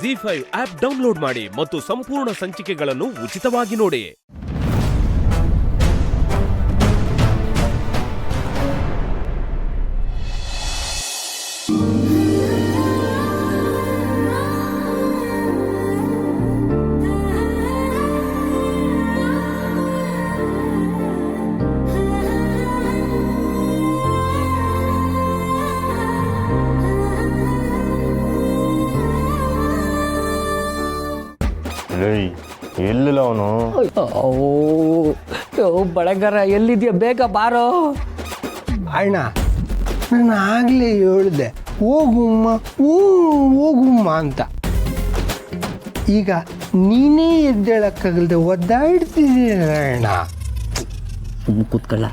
ZEE5 app download ಮಾಡಿ ಮತ್ತು ಸಂಪೂರ್ಣ ಸಂಚಿಕೆಗಳನ್ನು ಉಚಿತವಾಗಿ ನೋಡಿ. ಎಲ್ಲಿಲ್ಲ ಅವನು. ಬಳಗರ ಎಲ್ಲಿದೆಯಾ, ಬೇಗ ಬಾರೋ. ಅಣ್ಣ, ನಾನು ಆಗಲೇ ಹೇಳಿದೆ ಹೋಗುಮ್ಮ ಹೋಗುಮ್ಮ ಅಂತ. ಈಗ ನೀನೇ ಎದ್ದೇಳಕ್ಕಾಗಲ್ದೆ ಒದ್ದಾಡ್ತಿದ್ದೀರ ಅಣ್ಣ. ಕೂತ್ಕೊಳ್ಳ.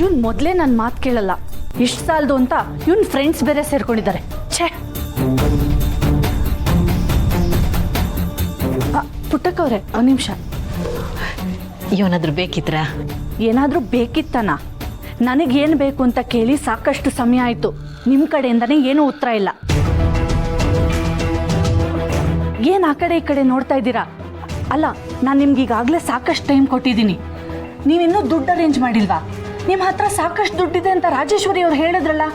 ಇವ್ನು ಮೊದಲೇ ನನ್ನ ಮಾತು ಕೇಳಲ್ಲ, ಇಷ್ಟು ಸಾಲದು ಅಂತ ಇವ್ನ ಫ್ರೆಂಡ್ಸ್ ಬೇರೆ ಸೇರ್ಕೊಂಡಿದ್ದಾರೆ. ಛೇ, ಪುಟ್ಟಕ್ಕವ್ರೆ ಒಂದು ನಿಮಿಷ. ಇವನಾದ್ರೂ ಬೇಕಿದ್ರ? ಏನಾದರೂ ಬೇಕಿತ್ತನ? ನನಗೇನು ಬೇಕು ಅಂತ ಕೇಳಿ ಸಾಕಷ್ಟು ಸಮಯ ಆಯಿತು. ನಿಮ್ಮ ಕಡೆಯಿಂದನೇ ಏನೂ ಉತ್ತರ ಇಲ್ಲ. ಏನು ಆ ಕಡೆ ಈ ಕಡೆ ನೋಡ್ತಾ ಇದ್ದೀರಾ? ಅಲ್ಲ, ನಾನು ನಿಮ್ಗೆ ಈಗಾಗಲೇ ಸಾಕಷ್ಟು ಟೈಮ್ ಕೊಟ್ಟಿದ್ದೀನಿ. ನೀವಿನ್ನೂ ದುಡ್ಡು ಅರೇಂಜ್ ಮಾಡಿಲ್ವಾ? ನಿಮ್ಮ ಹತ್ರ ಸಾಕಷ್ಟು ದುಡ್ಡಿದೆ ಅಂತ ರಾಜೇಶ್ವರಿ ಅವ್ರು ಹೇಳಿದ್ರಲ್ಲ.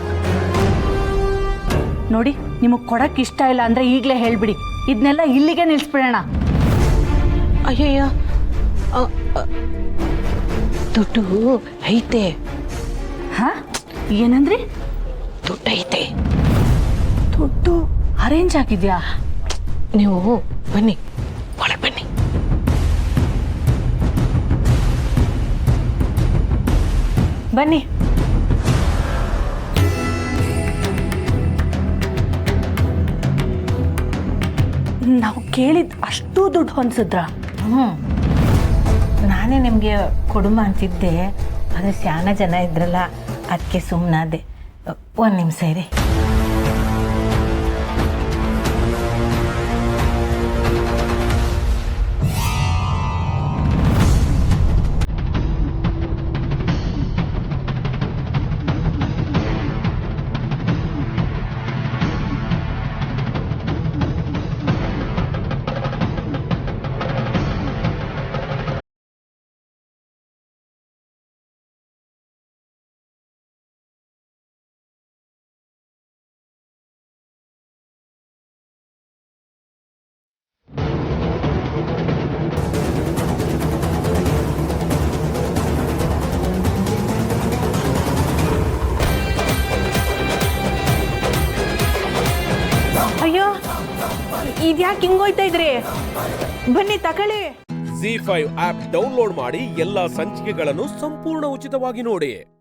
ನೋಡಿ, ನಿಮಗೆ ಕೊಡಕ್ಕೆ ಇಷ್ಟ ಇಲ್ಲ ಅಂದರೆ ಈಗಲೇ ಹೇಳಿಬಿಡಿ. ಇದನ್ನೆಲ್ಲ ಇಲ್ಲಿಗೆ ನಿಲ್ಲಿಸ್ಬಿಡೋಣ. ಅಯ್ಯಯ್ಯ, ದುಡ್ಡು ಐತೆ. ಹಾಂ, ಏನಂದ್ರಿ? ದುಡ್ಡು ಐತೆ. ದುಡ್ಡು ಅರೇಂಜ್ ಆಗಿದೆಯಾ? ನೀವು ಬನ್ನಿ, ಒಳಗೆ ಬನ್ನಿ. ಬನ್ನಿ. ನಾವು ಕೇಳಿದ ಅಷ್ಟು ದುಡ್ಡು ಹೊಂದಿಸಿದ್ರ? ನಾನೇ ನಿಮಗೆ ಕೊಡುಮ ಅಂತಿದ್ದೆ, ಆದರೆ ಶಾಣ ಜನ ಇದ್ರಲ್ಲ, ಅದಕ್ಕೆ ಸುಮ್ಮನಾದೆ. ಒಂದು ನಿಮಿಷ ಇರಿ. ಅಯ್ಯೋ, ಇದ್ಯಾಕೆ ಹಿಂಗೋಯ್ತಾ ಇದ್ರಿ? ಬನ್ನಿ ತಗೊಳ್ಳಿ. ZEE5 ಆಪ್ ಡೌನ್ಲೋಡ್ ಮಾಡಿ ಎಲ್ಲಾ ಸಂಚಿಕೆಗಳನ್ನು ಸಂಪೂರ್ಣ ಉಚಿತವಾಗಿ ನೋಡಿ.